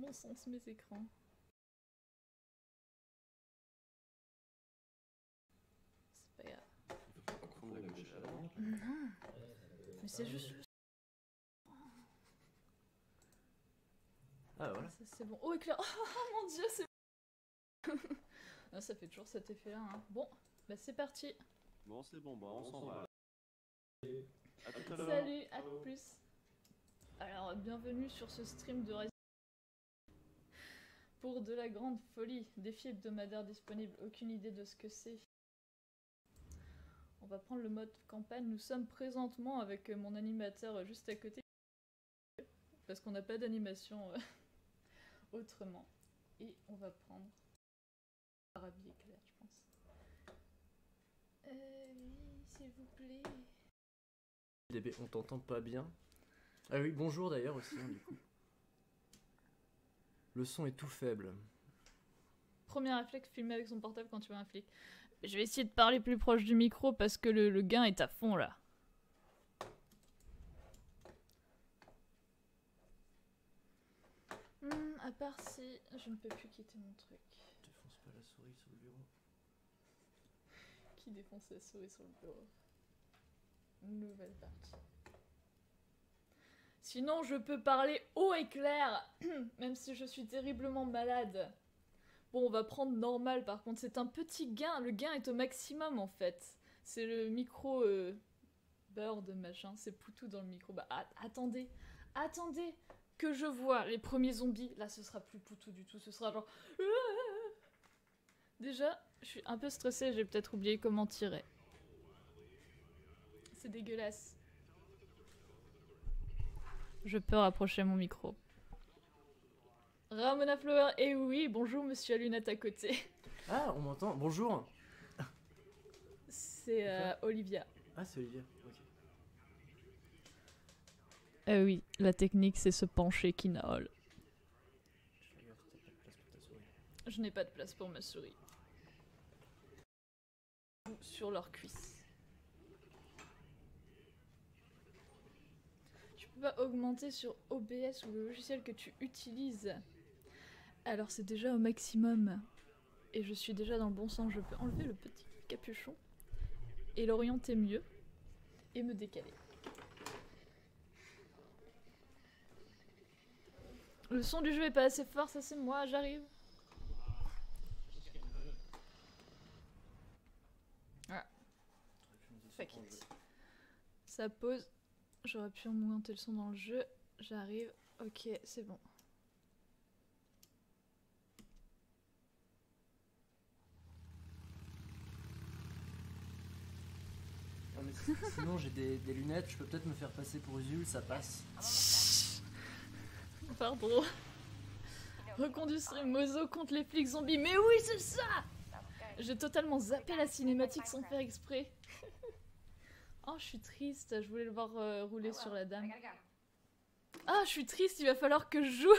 Bon sens, mes écrans. C'est pas grave. Non. Mais c'est juste le... Ah voilà. Ça c'est bon. Oh éclair. Oh mon dieu, c'est... Ah, ça fait toujours cet effet là. Hein. Bon, bah c'est parti. Bon c'est bon, bah on s'en va. À tout à l'heure. Salut, à plus. Alors, bienvenue sur ce stream de Resident pour de la grande folie. Défi hebdomadaire disponible, aucune idée de ce que c'est. On va prendre le mode campagne. Nous sommes présentement avec mon animateur juste à côté. Parce qu'on n'a pas d'animation autrement. Et on va prendre... Arabe éclair, je pense. Oui, s'il vous plaît. DB, on t'entend pas bien. Ah oui, bonjour d'ailleurs aussi, hein, du coup. Le son est tout faible. Premier réflexe, filmer avec son portable quand tu vois un flic. Je vais essayer de parler plus proche du micro parce que le gain est à fond là. À part si je ne peux plus quitter mon truc. Défonce pas la souris sur le bureau. Qui défonce la souris sur le bureau? Nouvelle partie. Sinon, je peux parler haut et clair, même si je suis terriblement malade. Bon, on va prendre normal, par contre, c'est un petit gain. Le gain est au maximum, en fait. C'est le micro bird, machin. C'est Poutou dans le micro. Bah, attendez. Attendez que je vois les premiers zombies. Là, ce sera plus Poutou du tout. Ce sera genre... Déjà, je suis un peu stressée. J'ai peut-être oublié comment tirer. C'est dégueulasse. Je peux rapprocher mon micro. Ramona Flower, et oui, bonjour monsieur à lunettes à côté. Ah, on m'entend. Bonjour. C'est Olivia. Ah, c'est Olivier. Ok. Oui, la technique c'est se pencher qui n'ole. Fais gaffe, t'as pas de place pour ta souris. Je n'ai pas de place pour ma souris. Sur leurs cuisses. Tu peux pas augmenter sur OBS ou le logiciel que tu utilises. Alors c'est déjà au maximum. Et je suis déjà dans le bon sens. Je peux enlever le petit capuchon et l'orienter mieux et me décaler. Le son du jeu est pas assez fort, ça c'est moi, j'arrive. Voilà. Fuck it. Ça pose. J'aurais pu augmenter le son dans le jeu. J'arrive. Ok, c'est bon. Non, mais sinon, j'ai des lunettes, je peux peut-être me faire passer pour Usul, ça passe. Pardon. Reconduit stream Mozo contre les flics zombies. Mais oui, c'est ça! J'ai totalement zappé la cinématique sans faire exprès. Oh, je suis triste. Je voulais le voir rouler sur la dame. Ah, je suis triste. Il va falloir que je joue.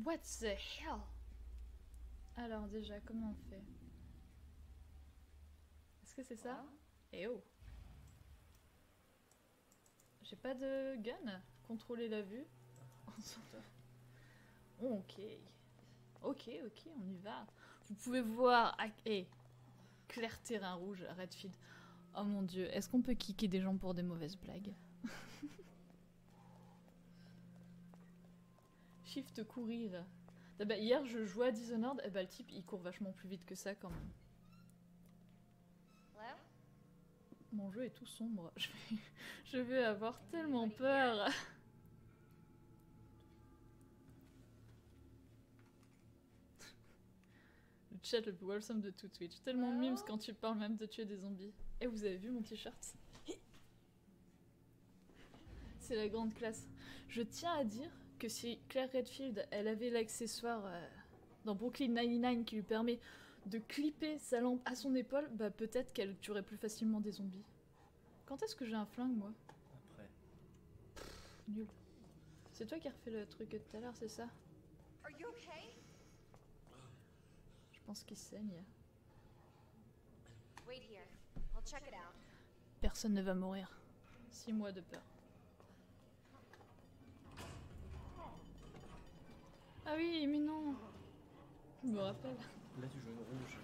What the hell? Alors déjà, comment on fait? Est-ce que c'est ça? Eh oh! J'ai pas de gun? Contrôler la vue? Ok. Ok, on y va. Vous pouvez voir... clair terrain rouge, Redfield. Oh mon dieu, est-ce qu'on peut kicker des gens pour des mauvaises blagues? Shift courir. Ah bah, hier je jouais à Dishonored, et bah le type il court vachement plus vite que ça quand même. Mon jeu est tout sombre. Je vais avoir tellement peur. Le chat le plus wholesome de tout Twitch. Tellement memes quand tu parles même de tuer des zombies. Et vous avez vu mon t-shirt? C'est la grande classe. Je tiens à dire que si Claire Redfield, elle avait l'accessoire dans Brooklyn 99 qui lui permet de clipper sa lampe à son épaule, bah peut-être qu'elle tuerait plus facilement des zombies. Quand est-ce que j'ai un flingue, moi? Après. Nul. C'est toi qui as refait le truc de tout à l'heure, c'est ça? Je pense qu'il saigne. Personne ne va mourir. 6 mois de peur. Ah oui, mais non. Je me rappelle. Là, tu joues une rouge.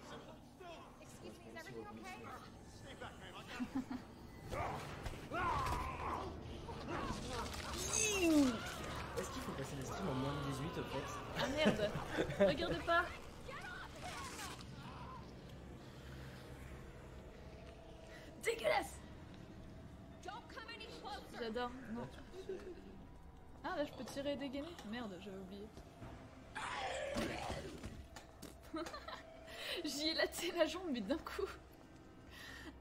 Excuse me, is everything okay? Est-ce qu'il faut passer les streams en moins de 18 au fait? Ah merde. Regardez pas. Dégueulasse. J'adore. Non. Ah là je peux tirer et dégainer. Merde, j'avais oublié. J'y ai laté la jambe mais d'un coup.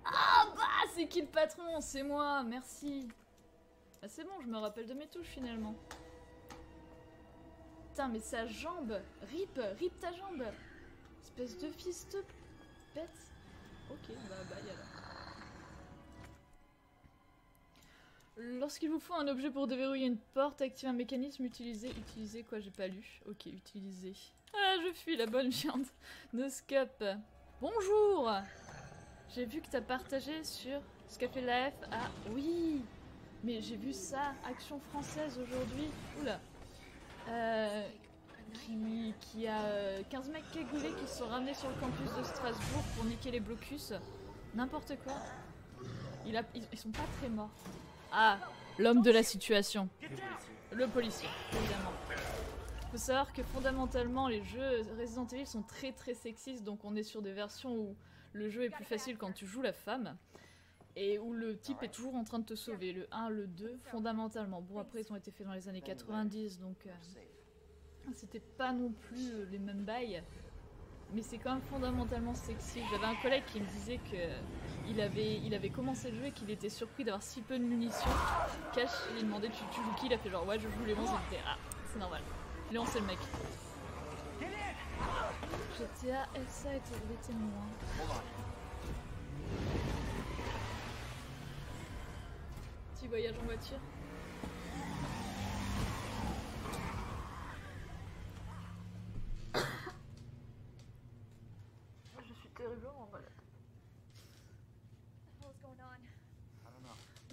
Ah bah c'est qui le patron? C'est moi, merci. Ah c'est bon, je me rappelle de mes touches finalement. Putain mais sa jambe. Rip ta jambe. Espèce de fils de bête. Ok, bah bye alors. Lorsqu'il vous faut un objet pour déverrouiller une porte, activez un mécanisme, utilisez quoi, j'ai pas lu. Ok, utilisez. Ah, je fuis la bonne viande. No scope. Bonjour. J'ai vu que t'as partagé sur Scafé Life. Ah oui. Mais j'ai vu ça, Action Française aujourd'hui. Oula. Qui a 15 mecs cagoulés qui se sont ramenés sur le campus de Strasbourg pour niquer les blocus. N'importe quoi. Ils sont pas très morts. Ah, l'homme de la situation. Le policier, évidemment. Faut savoir que fondamentalement, les jeux Resident Evil sont très très sexistes, donc on est sur des versions où le jeu est plus facile quand tu joues la femme, et où le type est toujours en train de te sauver. Le 1, le 2, fondamentalement. Bon, après, ils ont été faits dans les années 90, donc c'était pas non plus les mêmes bails. Mais c'est quand même fondamentalement sexy. J'avais un collègue qui me disait que il avait commencé le jeu et qu'il était surpris d'avoir si peu de munitions. Cash, il demandait tu joues qui? Il a fait genre ouais je joue Léon, c'était ah c'est normal. Léon c'est le mec. GTA Elsa était les témoins. Petit voyage en voiture. Je suis terriblement malade.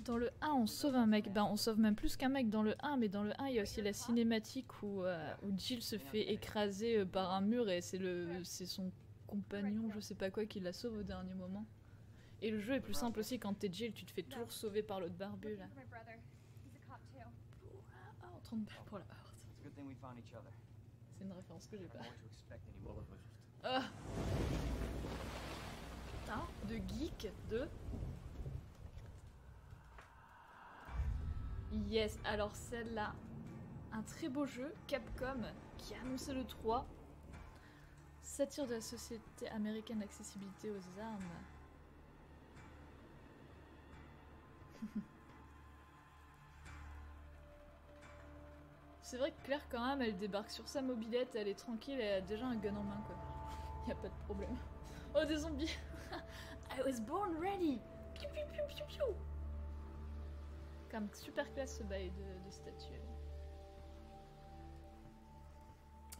Dans le 1, on sauve un mec. Ben, on sauve même plus qu'un mec dans le 1, mais dans le 1, il y a aussi la cinématique où Jill se fait écraser par un mur et c'est son compagnon, je sais pas quoi, qui la sauve au dernier moment. Et le jeu est plus simple aussi quand t'es Jill, tu te fais toujours sauver par l'autre barbu là. Ah, en 30 balles pour la heurte. C'est une référence que j'ai pas. Ah. Putain, de geek, de... Yes, alors celle-là, un très beau jeu, Capcom, qui a annoncé le 3. Satire de la société américaine d'accessibilité aux armes. C'est vrai que Claire quand même, elle débarque sur sa mobilette, elle est tranquille, elle a déjà un gun en main quoi. Y a pas de problème. Oh des zombies. I was born ready. Piu piu piu piu piu. Comme super classe ce bail de statue.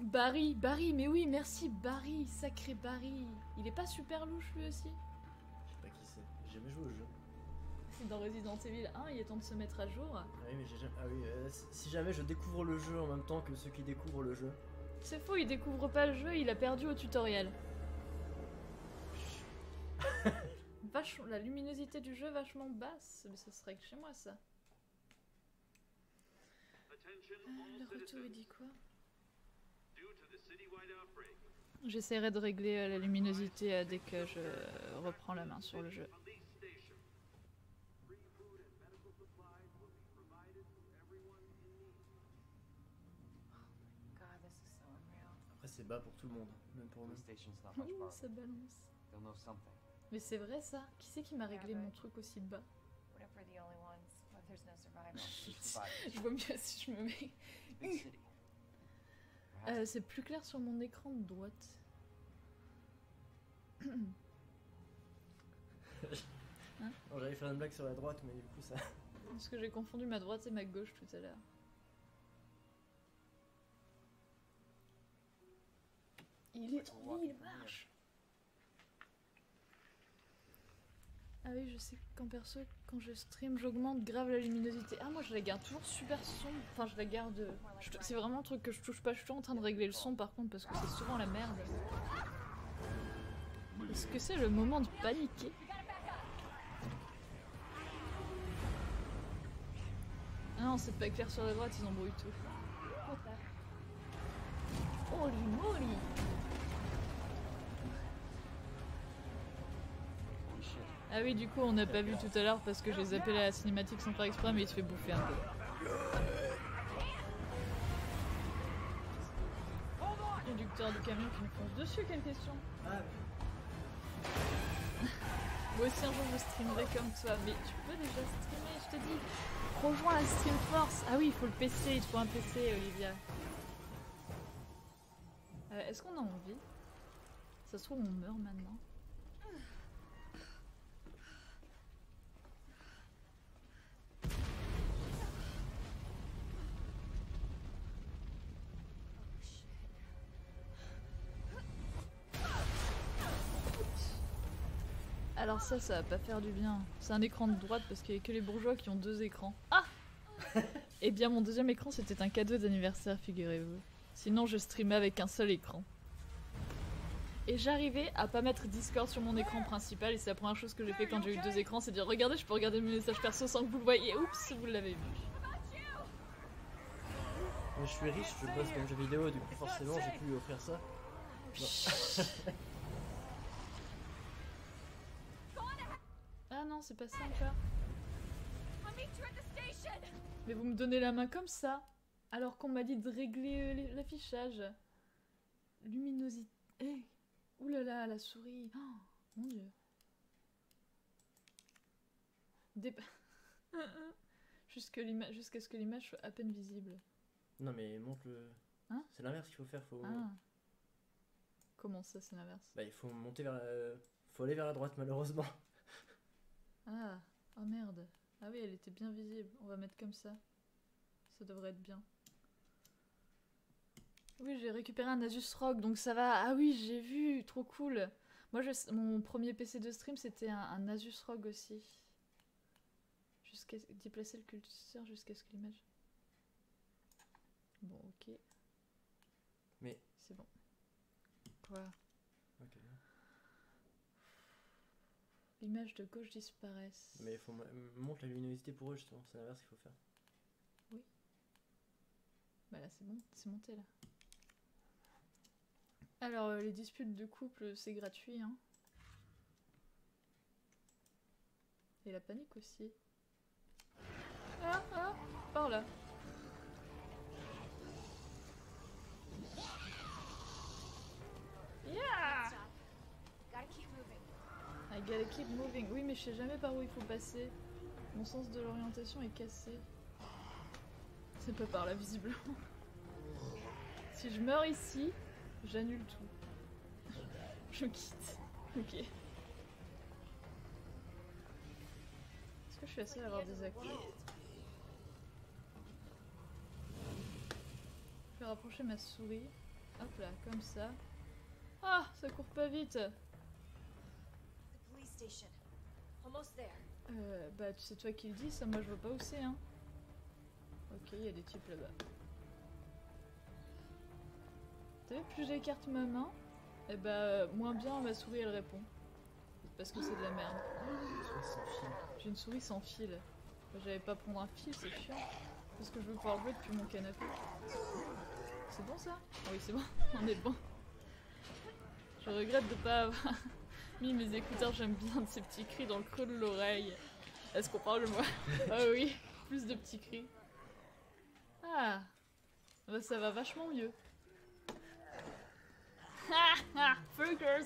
Barry, mais oui, merci Barry, sacré Barry. Il est pas super louche lui aussi? Je sais pas qui c'est, j'ai jamais joué au jeu. C'est dans Resident Evil 1, il est temps de se mettre à jour. Ah oui, mais j'ai jamais... Ah oui, si jamais je découvre le jeu en même temps que ceux qui découvrent le jeu. C'est faux, il découvre pas le jeu, il a perdu au tutoriel. La luminosité du jeu vachement basse, mais ça serait que chez moi ça. Le retour il dit quoi? J'essaierai de régler la luminosité dès que je reprends la main sur le jeu. Après c'est bas pour tout le monde, même pour nous. Ouh, ça balance. Mais c'est vrai ça? Qui c'est qui m'a réglé mon truc aussi de bas? Je vois mieux si je me mets. C'est plus clair sur mon écran de droite. Hein? J'allais faire une blague sur la droite, mais du coup ça... Parce que j'ai confondu ma droite et ma gauche tout à l'heure. Il marche. Ah oui, je sais qu'en perso, quand je stream, j'augmente grave la luminosité. Ah, moi je la garde toujours super sombre. Enfin, je la garde. C'est vraiment un truc que je touche pas. Je suis toujours en train de régler le son par contre, parce que c'est souvent la merde. Est-ce que c'est le moment de paniquer? Ah non, c'est pas clair sur la droite, ils embrouillent tout. Holy moly! Ah oui, du coup, on n'a pas vu tout à l'heure parce que j'ai zappé la cinématique sans faire exprès, mais il se fait bouffer un peu. Conducteur du camion qui me fonce dessus, quelle question? Moi aussi, un jour, je streamerai comme toi, mais tu peux déjà streamer, je te dis. Rejoins la Stream Force. Ah oui, il faut le PC, il te faut un PC, Olivia. Est-ce qu'on a envie? Ça se trouve, on meurt maintenant. Alors ça va pas faire du bien. C'est un écran de droite parce qu'il y a que les bourgeois qui ont 2 écrans. Ah! Eh bien mon deuxième écran c'était un cadeau d'anniversaire, figurez-vous. Sinon je streamais avec un seul écran. Et j'arrivais à pas mettre Discord sur mon écran principal et c'est la première chose que j'ai fait quand j'ai eu 2 écrans, c'est dire regardez, je peux regarder mes messages perso sans que vous le voyez. Oups, vous l'avez vu. Mais je suis riche, je bosse dans le jeu vidéo, du coup forcément j'ai pu lui offrir ça. Ah non, c'est pas ça encore. Mais vous me donnez la main comme ça, alors qu'on m'a dit de régler l'affichage. Luminosité. Hey. Ouh là là, la souris. Oh, mon dieu. Jusqu'à ce que l'image soit à peine visible. Non mais monte le... Hein? C'est l'inverse qu'il faut faire, faut... Ah. Comment ça, c'est l'inverse? Bah il faut monter vers la... Faut aller vers la droite malheureusement. Ah, oh merde. Ah oui, elle était bien visible. On va mettre comme ça. Ça devrait être bien. Oui, j'ai récupéré un Asus ROG, donc ça va. Ah oui, j'ai vu, trop cool. Moi, mon premier PC de stream, c'était un Asus ROG aussi. Jusqu'à déplacer le curseur jusqu'à ce que l'image... Bon, ok. Mais... C'est bon. Quoi? Ok. L'image de gauche disparaisse. Mais il faut monte la luminosité pour eux justement, c'est l'inverse qu'il faut faire. Oui. Bah là c'est bon, c'est monté là. Alors les disputes de couple c'est gratuit hein. Et la panique aussi. Ah, par là. Yeah! Gotta keep moving. I gotta keep moving. Oui, mais je sais jamais par où il faut passer. Mon sens de l'orientation est cassé. C'est pas par là, visiblement. Si je meurs ici, j'annule tout. Je quitte. Ok. Est-ce que je suis la seule à avoir des actes? Je vais rapprocher ma souris. Hop là, comme ça. Ah, ça court pas vite. Police station. Almost there. Bah c'est toi qui le dis, ça moi je vois pas où c'est hein. Ok, il y a des types là-bas. T'as vu, plus j'écarte ma main, et bah moins bien ma souris elle répond. Parce que c'est de la merde. J'ai une souris sans fil. J'avais pas prendre un fil, c'est chiant. Parce que je veux pouvoir jouer depuis mon canapé. C'est bon ça? Oui c'est bon, on est bon. Je regrette de pas avoir mis mes écouteurs, j'aime bien de ces petits cris dans le creux de l'oreille. Est-ce qu'on parle de moi? Ah oui, plus de petits cris. Ah, bah, ça va vachement mieux. Ah ah, Fuckers.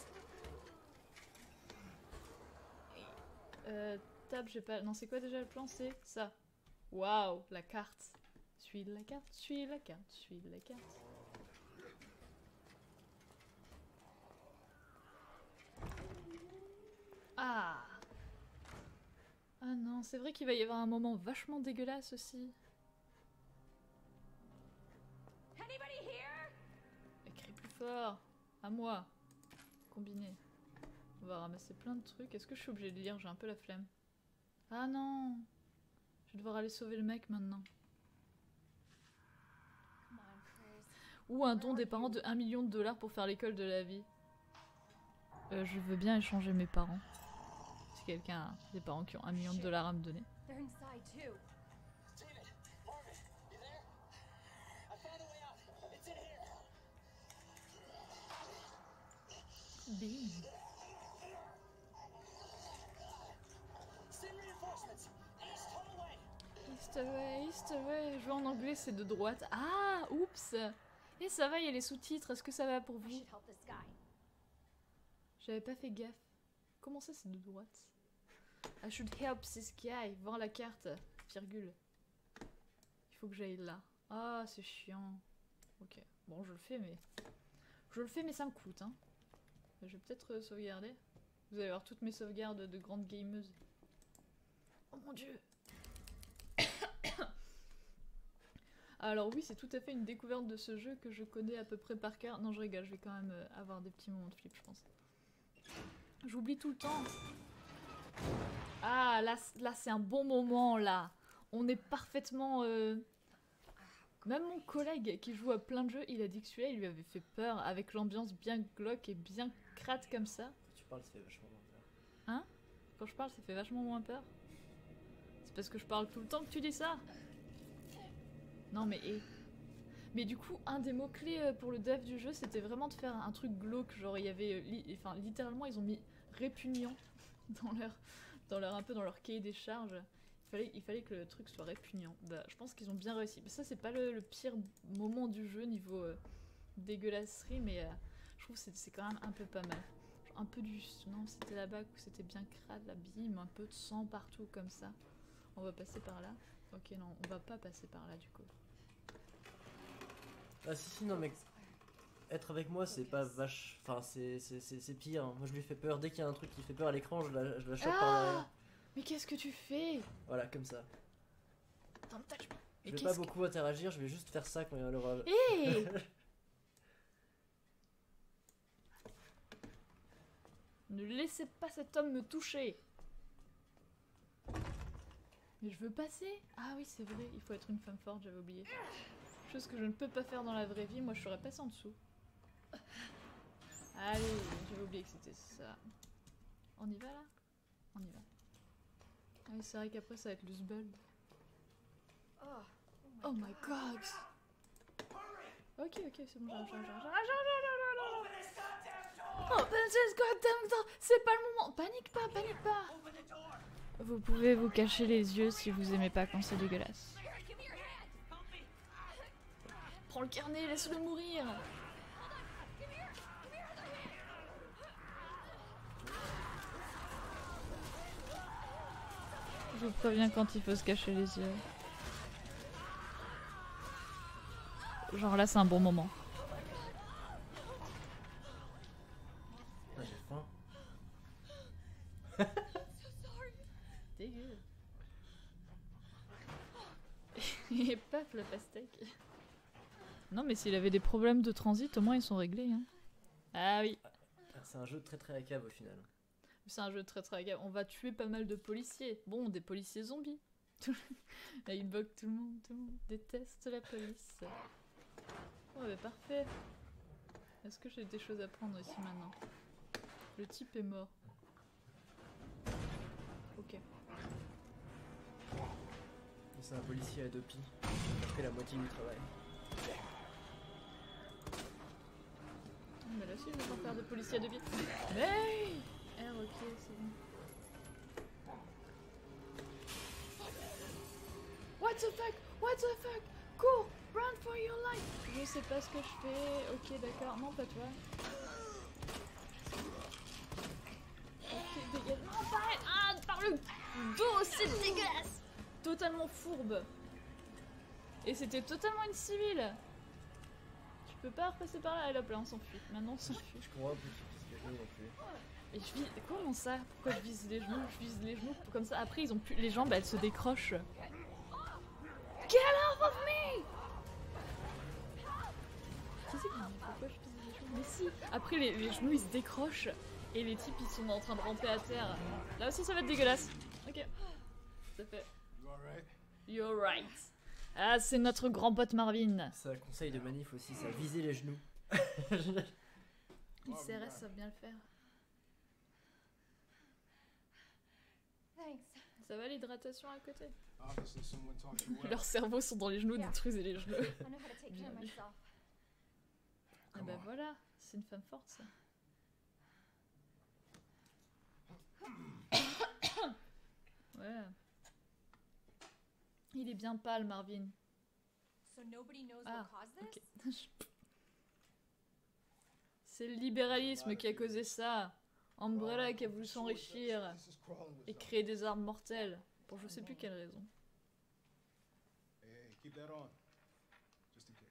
Tab, j'ai pas... Non, c'est quoi déjà le plan? C'est ça. Waouh, la carte. Suis la carte, suis la carte, suis la carte. Ah. Ah non, c'est vrai qu'il va y avoir un moment vachement dégueulasse aussi. Anybody here? Crie plus fort. À moi. Combiné. On va ramasser plein de trucs. Est-ce que je suis obligée de lire? J'ai un peu la flemme. Ah non! Je vais devoir aller sauver le mec maintenant. Come on, Chris. Ou un don des parents de 1 million de dollars pour faire l'école de la vie. Je veux bien échanger mes parents. Si quelqu'un a des parents qui ont 1 million de dollars à me donner. They're inside too. David, Marvin, you there? I found a way out. It's in here. Bing. Send reinforcements. East hallway. East away. Jouer en anglais, c'est de droite. Ah, oups. Et ça va, il y a les sous-titres. Est-ce que ça va pour I vous? should help this guy. J'avais pas fait gaffe. Comment ça, c'est de droite? I should help this guy. Voir la carte. Virgule. Il faut que j'aille là. Ah, c'est chiant. Ok. Bon, je le fais, mais... Je le fais, mais ça me coûte, hein. Je vais peut-être sauvegarder. Vous allez voir toutes mes sauvegardes de grande gameuse. Oh mon dieu. Alors oui, c'est tout à fait une découverte de ce jeu que je connais à peu près par cœur. Non, je rigole, je vais quand même avoir des petits moments de flip, je pense. J'oublie tout le temps. Ah, là c'est un bon moment, là. On est parfaitement... Même mon collègue qui joue à plein de jeux, il a dit que celui-là, il lui avait fait peur, avec l'ambiance bien glauque et bien crade comme ça. Tu parles, ça fait vachement peur. Hein? Quand je parle, ça fait vachement moins peur. C'est parce que je parle tout le temps que tu dis ça? Non mais Mais du coup, un des mots-clés pour le dev du jeu, c'était vraiment de faire un truc glauque. Genre, il y avait... Enfin, littéralement, ils ont mis répugnant dans leur un peu dans leur cahier des charges. Il fallait que le truc soit répugnant. Bah, je pense qu'ils ont bien réussi. Mais ça, c'est pas le pire moment du jeu niveau dégueulasserie, mais je trouve que c'est quand même un peu pas mal. Genre, un peu du... Non, c'était là-bas où c'était bien crade, la bime, un peu de sang partout comme ça. On va passer par là. Ok, non, on va pas passer par là du coup. Ah si, non, mais... Être avec moi, c'est pas vache... Enfin, c'est pire. Hein. Moi, je lui fais peur. Dès qu'il y a un truc qui fait peur à l'écran, je la chope par derrière. Mais qu'est-ce que tu fais? Voilà, comme ça. Don't touch me. Je vais pas beaucoup interagir, je vais juste faire ça quand il y aura... Hé Ne laissez pas cet homme me toucher. Mais je veux passer. Ah oui, c'est vrai, il faut être une femme forte, j'avais oublié. Chose que je ne peux pas faire dans la vraie vie, moi je serais passée en dessous. Allez, j'avais oublié que c'était ça. On y va là? On y va. Ah oui, c'est vrai qu'après ça va être le zbul. Oh my god! Ok, c'est bon, j'arrive. Open this goddamn door! C'est pas le moment! Panique pas! Vous pouvez vous cacher les yeux si vous aimez pas quand c'est dégueulasse. Prends le carnet, laisse-le mourir! Je vous préviens quand il faut se cacher les yeux. Genre là, c'est un bon moment. Ah, j'ai faim. Dégueu. Et paf, la pastèque. Non, mais s'il avait des problèmes de transit, au moins ils sont réglés. Hein. Ah oui. C'est un jeu très à cave au final. C'est un jeu très agréable. On va tuer pas mal de policiers. Bon, des policiers zombies. Là, il bug tout le monde déteste la police. Oh, bah parfait. Est-ce que j'ai des choses à prendre ici maintenant? Le type est mort. Ok. C'est un policier à 2 pieds. Il a fait la moitié du travail. Mais là aussi, je vais pas faire de policier à 2 pieds. Mais R, ok, c'est bon. What the fuck? Cours! Run for your life! Je sais pas ce que je fais. Ok, d'accord. Non, pas toi. Ok, dégage. Non, par le dos, c'est dégueulasse! Totalement fourbe. Et c'était totalement une civile. Tu peux pas repasser par là. Et hop là, on s'enfuit. Maintenant, on s'enfuit. Je comprends un peu ce que je non plus. Et je vise... Comment ça? Pourquoi je vise les genoux? Je vise les genoux comme ça. Après, ils ont plus... Les jambes, elles se décrochent. Get off of me! Qui c'est qui dit pourquoi je vise les genoux? Mais si! Après, les genoux, ils se décrochent. Et les types ils sont en train de ramper à terre. Là aussi ça va être dégueulasse. Ok. Ça fait. You alright? You're right. Ah, c'est notre grand pote Marvin. C'est un conseil de manif aussi, ça viser les genoux. Les CRS savent bien le faire. Thanks. Ça va l'hydratation à côté? Obviously, someone taught you well. Leurs cerveaux sont dans les genoux, détruisez les genoux. I know how to take care of Bien vu. myself. Ah bah voilà, c'est une femme forte ça. Ouais. Il est bien pâle, Marvin. So nobody knows Ah, what caused ok. this? C'est le libéralisme qui a causé ça. Umbrella qui a voulu s'enrichir This is crawling with et something. créer des armes mortelles. Pour je sais plus quelle raison. Hey, keep that on. Just in case.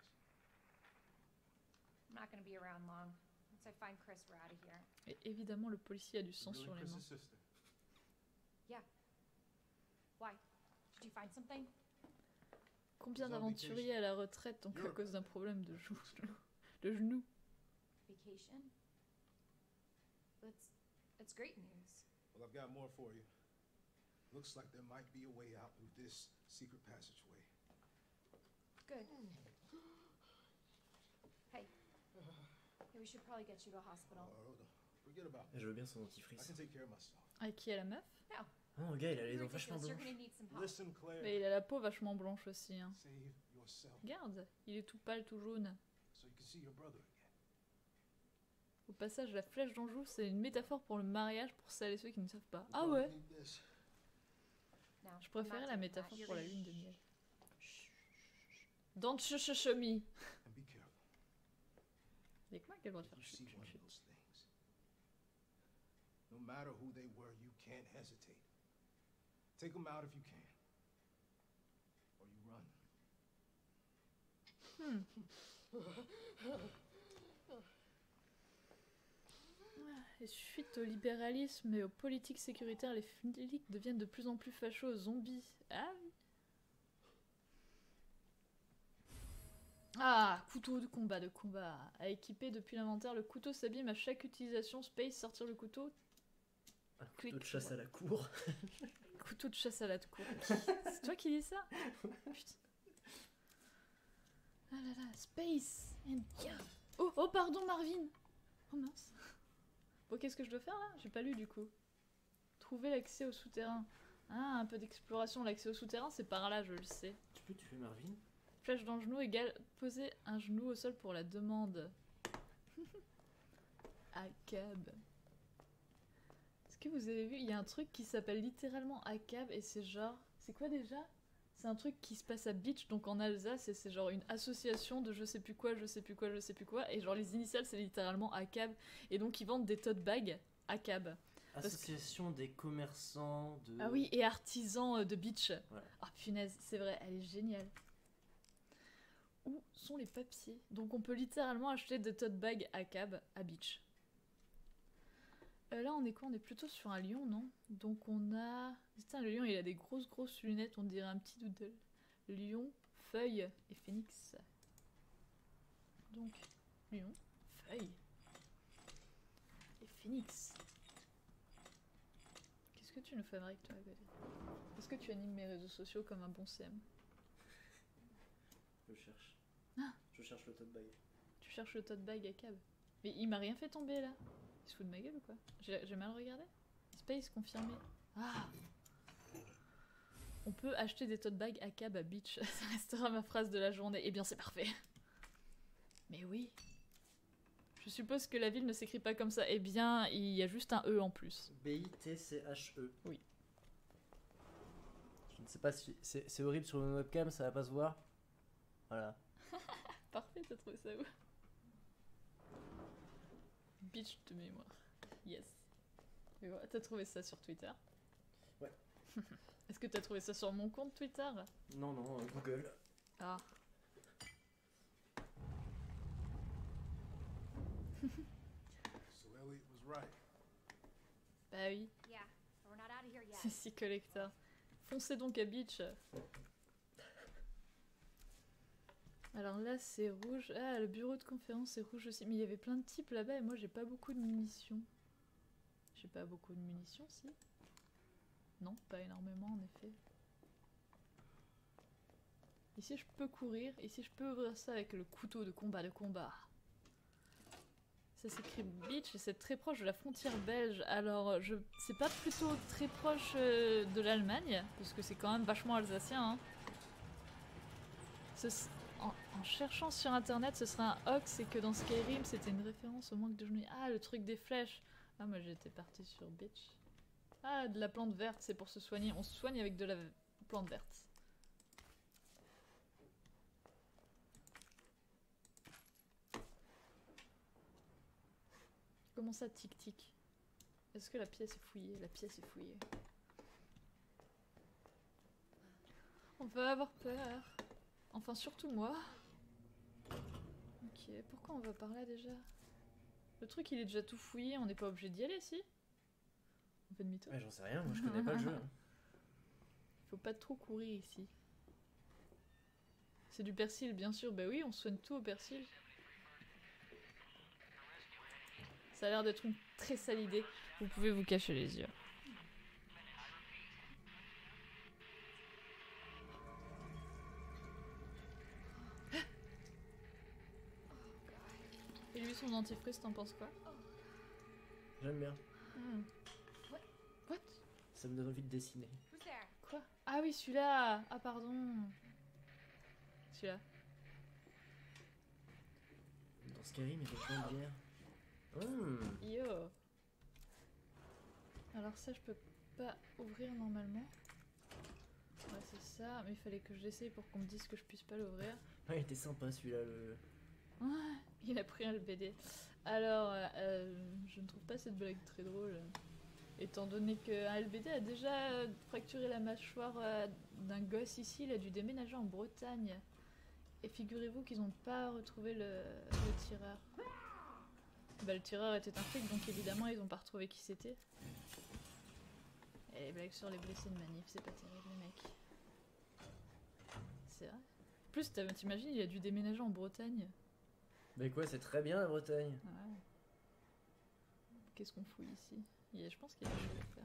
I'm not gonna be around long. Once I find Chris, we're out of here. Et évidemment, le policier a du sang Really sur les Chris's mains. sister. Why? Did you find something? Combien d'aventuriers à la retraite donc à cause d'un problème de de genou? Vacation? That's great news. Well, I've got more for you. Looks like there might be a way out through this secret passageway. Good. Hey. Hey, we should probably get you to a hospital. Oh, forget about it. Je veux bien son I dentifrice. can take care of myself. À qui est la meuf? Oh, le gars, il a les You're dents vachement ridiculous. You're blanches. gonna need some help. Listen, Claire. Mais il a la peau vachement blanche aussi. Hein. Save yourself Regarde, il est tout pâle, tout jaune. so you can see your brother again. Au passage, la flèche d'Anjou, c'est une métaphore pour le mariage pour celles et ceux qui ne savent pas. Ah We're ouais? gonna need this. No, Je I'm préférais not la doing métaphore that. You're pour la gonna- lune de miel. Don't chuchocho me. And be careful. Y'a que moi qui a le droit de If faire you chut, see chut, one of chut. those things, no matter who they were, you can't hesitate. Take them out if you can. Or you run. Et suite au libéralisme et aux politiques sécuritaires, les flics deviennent de plus en plus fachos aux zombies. Ah oui. Ah, couteau de combat, de combat. À équiper depuis l'inventaire, le couteau s'abîme à chaque utilisation. Space, sortir le couteau. Un couteau Clic. de chasse à la cour. Couteau de chasse à la cour. C'est toi qui dis ça? Putain. Ah là là, space and yeah. Oh, oh pardon Marvin. Oh mince. Bon, qu'est-ce que je dois faire là? J'ai pas lu du coup. Trouver l'accès au souterrain. Ah, un peu d'exploration. L'accès au souterrain, c'est par là, je le sais. Tu fais Marvin? Flèche dans le genou égale poser un genou au sol pour la demande. ACAB. Est-ce que vous avez vu? Il y a un truc qui s'appelle littéralement ACAB et c'est genre. C'est quoi déjà? C'est un truc qui se passe à Beach, donc en Alsace, et c'est genre une association de je sais plus quoi, je sais plus quoi, je sais plus quoi, et genre les initiales c'est littéralement ACAB, et donc ils vendent des tote bags ACAB. Association des commerçants de... Ah oui, et artisans de Beach. Ouais. Ah punaise, c'est vrai, elle est géniale. Où sont les papiers? Donc on peut littéralement acheter des tote bags ACAB à Beach. Là on est quoi? On est plutôt sur un lion, non? Donc on a... Putain, le lion il a des grosses lunettes, on dirait un petit doodle. Lion, feuille et phénix. Donc, lion, feuille et phénix. Qu'est-ce que tu nous fabriques toi, Gaudi? Est-ce que tu animes mes réseaux sociaux comme un bon CM? Je cherche. Ah. Je cherche le tote bag. Tu cherches le tote bag à cab. Mais il m'a rien fait tomber là. Il se fout de ma gueule ou quoi? J'ai mal regardé? Space confirmé. Ah! On peut acheter des tote bags à cab à Beach. Ça restera ma phrase de la journée. Eh bien c'est parfait. Mais oui. Je suppose que la ville ne s'écrit pas comme ça. Eh bien, il y a juste un E en plus. B-I-T-C-H-E. Oui. Je ne sais pas si... C'est horrible sur une webcam, ça va pas se voir. Voilà. Parfait, t'as trouvé ça où? Beach de mémoire. Yes. Et voilà, t'as trouvé ça sur Twitter? Ouais. Est-ce que t'as trouvé ça sur mon compte Twitter? Non, non, Google. Ah. So Elliot was right. Bah oui, Yeah, but we're not out of here yet. c'est si collector. Foncez donc à Beach. Alors là c'est rouge. Ah, le bureau de conférence c'est rouge aussi. Mais il y avait plein de types là-bas et moi j'ai pas beaucoup de munitions. J'ai pas beaucoup de munitions, si? Non, pas énormément en effet. Ici je peux courir, ici je peux ouvrir ça avec le couteau de combat Ça s'écrit Beach et c'est très proche de la frontière belge. Alors c'est pas plutôt très proche de l'Allemagne, parce que c'est quand même vachement alsacien. Hein. En cherchant sur internet, ce serait un hoax et que dans Skyrim c'était une référence au manque de genoux. Ah, le truc des flèches. Ah, moi j'étais partie sur Beach. Ah, de la plante verte, c'est pour se soigner. On se soigne avec de la plante verte. Comment ça, tic-tic? Est-ce que la pièce est fouillée? La pièce est fouillée. On va avoir peur. Enfin, surtout moi. Ok, pourquoi on va par là déjà? Le truc, il est déjà tout fouillé, on n'est pas obligé d'y aller, si? On fait demi-tour. Ouais, j'en sais rien, moi je connais pas le jeu. Faut pas trop courir ici. C'est du persil, bien sûr. Bah oui, on soigne tout au persil. Ça a l'air d'être une très sale idée. Vous pouvez vous cacher les yeux. Et lui, son dentifrice, t'en penses quoi? J'aime bien. What? Ça me donne envie de dessiner. Who's there? Quoi? Ah oui, celui-là. Ah pardon. Celui-là. Dans Skyrim, il y a des plein de bières. Yo. Alors ça, je peux pas ouvrir normalement. Ouais, c'est ça. Mais il fallait que je l'essaye pour qu'on me dise que je puisse pas l'ouvrir. Ouais, il était sympa celui-là. Ouais, il a pris un LBD. Alors, je ne trouve pas cette blague très drôle. Étant donné qu'un LBD a déjà fracturé la mâchoire d'un gosse ici, il a dû déménager en Bretagne. Et figurez-vous qu'ils n'ont pas retrouvé le tireur. Bah, le tireur était un flic, donc évidemment ils n'ont pas retrouvé qui c'était. Et les blagues sur les blessés de manif, c'est pas terrible les mecs. C'est vrai. En plus, t'imagines, il a dû déménager en Bretagne. Mais quoi, c'est très bien la Bretagne. Ouais. Qu'est-ce qu'on fouille ici? Je pense qu'il y a des choses à faire.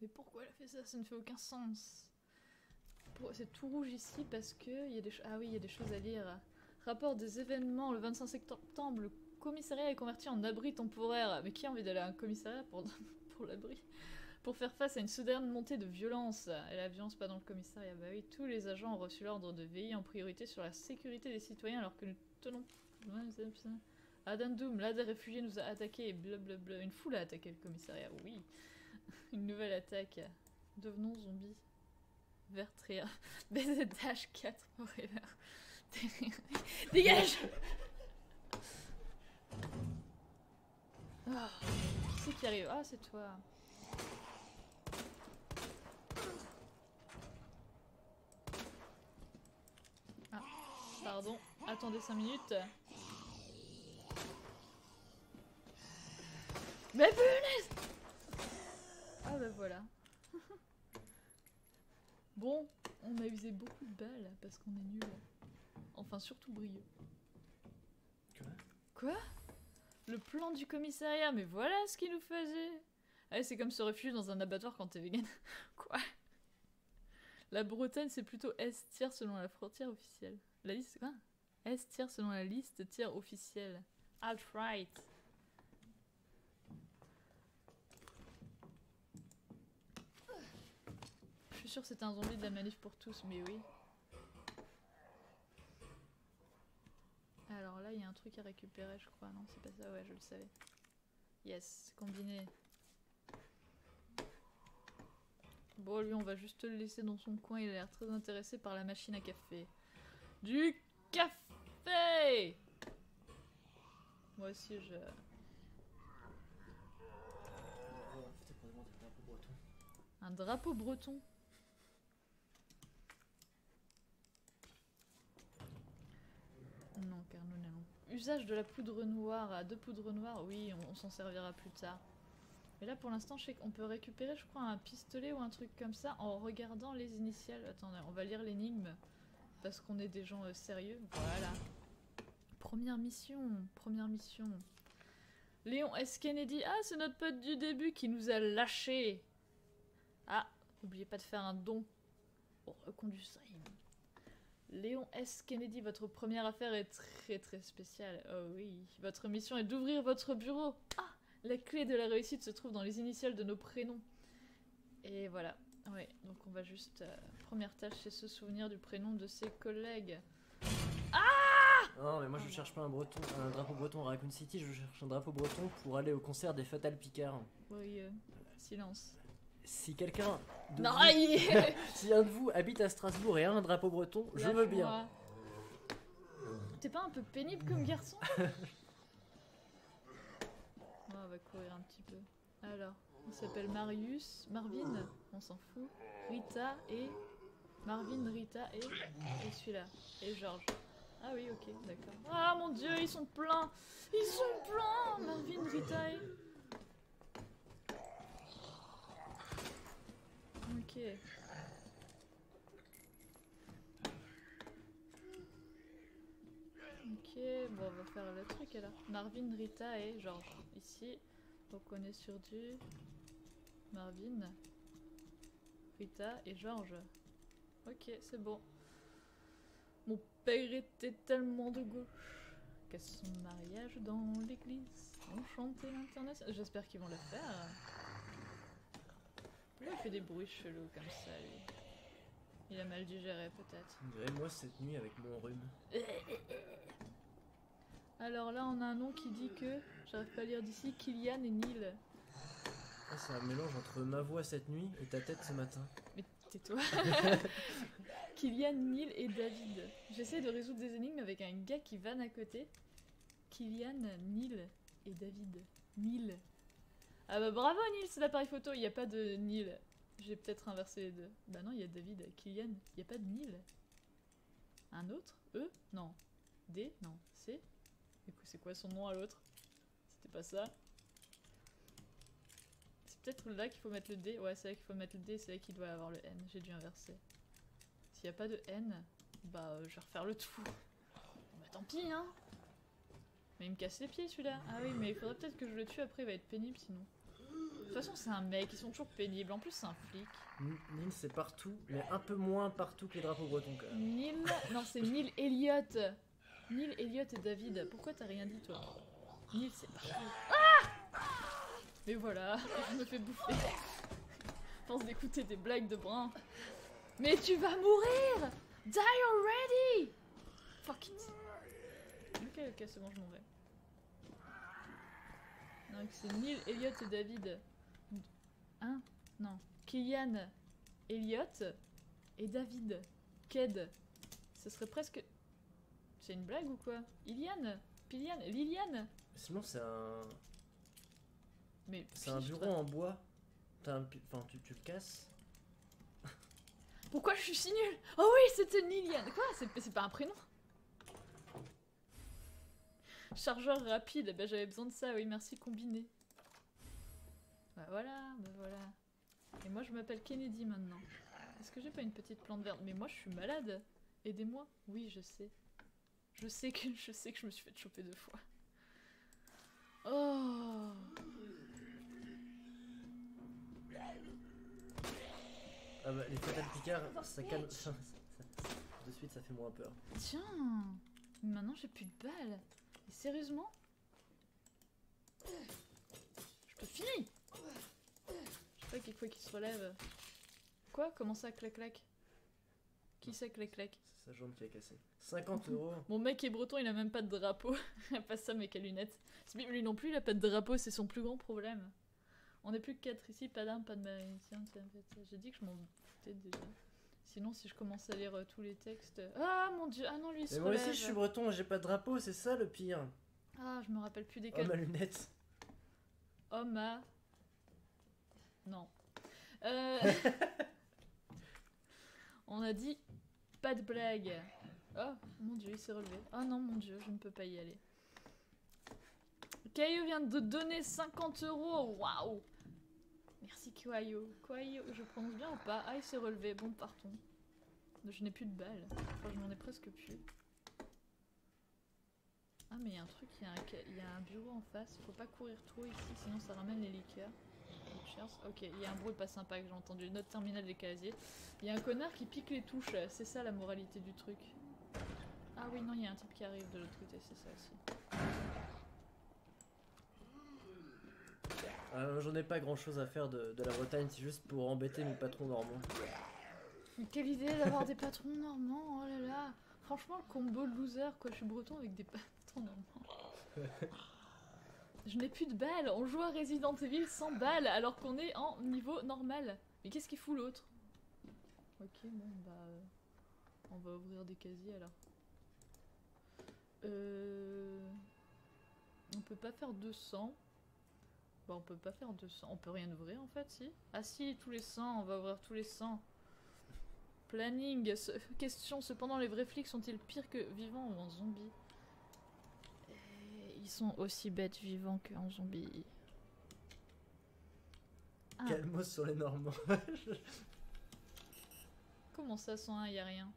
Mais pourquoi elle a fait ça? Ça ne fait aucun sens. C'est tout rouge ici parce que il y a des ah oui, il y a des choses à lire. Rapport des événements le 25 septembre, le commissariat est converti en abri temporaire. Mais qui a envie d'aller à un commissariat pour l'abri? Pour faire face à une soudaine montée de violence. Et la violence pas dans le commissariat. Bah oui, tous les agents ont reçu l'ordre de veiller en priorité sur la sécurité des citoyens alors que nous tenons... Adandoum, l'un des réfugiés nous a attaqués et blablabla. Une foule a attaqué le commissariat, oui. Une nouvelle attaque. Devenons zombies. Vertria. BZH4 forever. Dégage! Oh, qui c'est qui arrive? Ah, c'est toi. Ah, pardon. Attendez 5 minutes. Mais punaise! Ah bah voilà. Bon, on a usé beaucoup de balles parce qu'on est nul. Enfin, surtout Brieux. Quoi? Le plan du commissariat, mais voilà ce qu'il nous faisait. Ah, c'est comme se réfugier dans un abattoir quand t'es vegan. Quoi? La Bretagne, c'est plutôt S-tier selon la frontière officielle. La liste, quoi? S-tier selon la liste tiers officielle. Alt-right. Je suis sûre que c'était un zombie de la manif pour tous, mais oui. Alors là, il y a un truc à récupérer, je crois. Non, c'est pas ça, ouais, je le savais. Yes, combiné. Bon, lui, on va juste le laisser dans son coin. Il a l'air très intéressé par la machine à café. Du café! Moi aussi, je... Un drapeau breton. Non, car nous n'allons. Usage de la poudre noire. De poudre noire, oui, on s'en servira plus tard. Mais là, pour l'instant, je sais qu'on peut récupérer, je crois, un pistolet ou un truc comme ça en regardant les initiales. Attendez, on va lire l'énigme parce qu'on est des gens sérieux. Voilà. première mission. Première mission. Léon S. Kennedy. Ah, c'est notre pote du début qui nous a lâchés. Ah, n'oubliez pas de faire un don au reconduit stream. Léon S. Kennedy, votre première affaire est très spéciale. Oh oui, votre mission est d'ouvrir votre bureau. Ah, la clé de la réussite se trouve dans les initiales de nos prénoms. Et voilà. Ouais, donc on va juste... première tâche, c'est se souvenir du prénom de ses collègues. Non, mais moi je cherche pas un drapeau breton à Raccoon City, je cherche un drapeau breton pour aller au concert des Fatal Picard. Oui, silence. Si quelqu'un de Non, vous... si un de vous habite à Strasbourg et a un drapeau breton, je veux bien. T'es pas un peu pénible comme garçon? On va courir un petit peu. Alors, il s'appelle Marius, Marvin, on s'en fout. Rita et... Marvin, Rita et celui-là. Et Georges. Ah oui, ok, d'accord. Ah mon dieu, ils sont pleins! Ils sont pleins! Marvin, Rita et... Ok. Ok, bon, on va faire le truc alors. Marvin, Rita et Georges. Ici, donc on est sur du... Marvin, Rita et Georges. Ok, c'est bon. Mon père était tellement de gauche qu'à son mariage dans l'église, on chantait l'international. J'espère qu'ils vont le faire. Pourquoi il fait des bruits chelous comme ça, lui? Il a mal digéré, peut-être. Ouais, moi cette nuit avec mon rhume. Alors là, on a un nom qui dit que, j'arrive pas à lire d'ici, Kylian et Neil. Ah, c'est un mélange entre ma voix cette nuit et ta tête ce matin. Mais tais-toi. Kylian, Neil et David. J'essaie de résoudre des énigmes avec un gars qui vanne à côté. Kylian, Neil et David. Neil. Ah bah bravo Neil, c'est l'appareil photo, il n'y a pas de Neil. J'ai peut-être inversé les deux. Bah non, il y a David. Kylian, il n'y a pas de Neil. Un autre? E? Non. D? Non. C? C'est quoi son nom à l'autre? C'était pas ça. C'est peut-être là qu'il faut mettre le D. Ouais, c'est là qu'il faut mettre le D, c'est là qu'il doit avoir le N. J'ai dû inverser. S'il n'y a pas de N, bah je vais refaire le tout. Bah tant pis, hein. Mais il me casse les pieds celui-là. Ah oui, mais il faudrait peut-être que je le tue après, il va être pénible sinon. De toute façon, c'est un mec, ils sont toujours pénibles. En plus, c'est un flic. Neil, c'est partout, mais un peu moins partout que les drapeaux bretons quand même. Neil. Non, c'est Neil Elliott. Neil Elliott et David. Pourquoi t'as rien dit, toi? Neil, c'est partout. Ah! Mais voilà, je me fais bouffer. Je pense d'écouter des blagues de brun. Mais tu vas mourir! Die already! Fuck it. Ok, c'est bon, je m'en vais. Donc c'est Neil, Elliott et David. Hein? Non. Kylian, Elliott et David. Ked. Ce serait presque... C'est une blague ou quoi? Iliane? Piliane? Liliane? Sinon c'est un... Mais c'est un bureau en bois. Enfin, tu le casses. Pourquoi je suis si nulle? Oh oui, c'était Liliane. Quoi? C'est pas un prénom? Chargeur rapide, bah j'avais besoin de ça, oui, merci, combiné. Bah voilà, bah voilà. Et moi je m'appelle Kennedy maintenant. Est-ce que j'ai pas une petite plante verte? Mais moi je suis malade. Aidez-moi. Oui, je sais. Je sais que je me suis fait choper 2 fois. Oh. Ah bah les Fatal Picard, ça calme... de suite ça fait moins peur. Tiens. Maintenant j'ai plus de balles. Et sérieusement? Je te finis. Je sais pas qu'il faut qu'il se relève. Quoi? Comment ça, clac-clac? Qui ça, clac-clac? C'est sa jambe qui a cassé. 50 €. Mon mec est breton, il a même pas de drapeau. Pas ça, mec à lunettes. Lui non plus, il a pas de drapeau, c'est son plus grand problème. On est plus que 4 ici, pas d'armes, pas de magicien. J'ai dit que je m'en foutais déjà. Sinon, si je commence à lire tous les textes... Ah mon dieu, ah non, lui il se Mais moi relève. aussi je suis breton et j'ai pas de drapeau, c'est ça le pire. Ah, je me rappelle plus des Oh codes. ma lunette. Homme à... Non. On a dit pas de blague. Oh mon dieu, il s'est relevé. Oh non mon dieu, je ne peux pas y aller. Kaio vient de donner 50 €. Waouh. Merci Kaio. Kaio, je prononce bien ou pas? Ah, il s'est relevé. Bon, partons. Je n'ai plus de balles. Enfin, je n'en ai presque plus. Ah mais il y a un truc, il y a un bureau en face, faut pas courir trop ici sinon ça ramène les liqueurs. Cheers. Ok, il y a un bruit pas sympa que j'ai entendu, note terminale des casiers. Il y a un connard qui pique les touches, c'est ça la moralité du truc. Ah oui non, il y a un type qui arrive de l'autre côté, c'est ça aussi. J'en ai pas grand chose à faire de la Bretagne, c'est juste pour embêter mes patrons normands. Mais quelle idée d'avoir des patrons normands, oh là là. Franchement le combo loser quoi, je suis breton avec des patrons normands. Je n'ai plus de balles, on joue à Resident Evil sans balles alors qu'on est en niveau normal. Mais qu'est-ce qu'il fout l'autre? Ok, bon bah... on va ouvrir des casiers alors. On peut pas faire 200. Bah on peut pas faire 200. On peut rien ouvrir en fait, si. Ah si, tous les 100, on va ouvrir tous les 100. Planning. Question, cependant les vrais flics sont-ils pires que vivants ou en zombies? Ils sont aussi bêtes vivants qu'en zombies. Ah. Calmos sur les Normands. Comment ça, 101, y a rien?